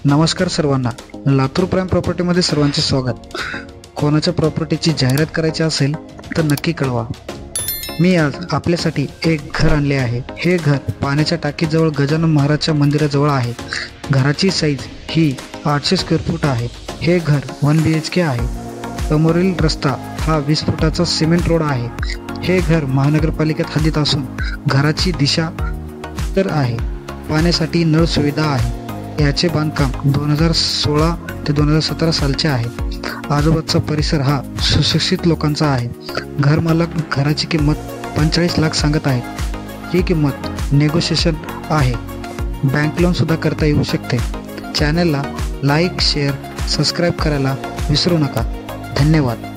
नमस्कार सर्वांना, लातूर प्राईम प्रॉपर्टीमध्ये सर्वांचे स्वागत। कोणाच्या प्रॉपर्टीची जाहिरात करायची असेल तर नक्की कळवा। मी आज आपल्यासाठी एक घर आणले आहे। हे घर पाण्याच्या टाकीजवळ गजानन महाराजच्या मंदिराजवळ आहे। घराची साईज ही 800 स्क्वेअर फूट आहे। हे घर 1 BHK आहे। समोरील रस्ता हा 20 फुटाचा सिमेंट रोड आहे। हे घर महानगरपालिकेत हद्दीत असून घराची दिशा उत्तर आहे। पाण्यासाठी नळ सुविधा आहे। याचे बांधकाम 2016 ते 2017 सालचे आहे। आजूबाजूचा परिसर हा सुशिक्षित लोकांचा आहे। घर मालक घराची किंमत 45 लाख सांगत आहेत। ही किंमत नेगोशिएशन आहे। बँक लोन सुद्धा करता येऊ शकते। चॅनलला लाईक, शेअर, सबस्क्राईब करायला विसरू नका। धन्यवाद।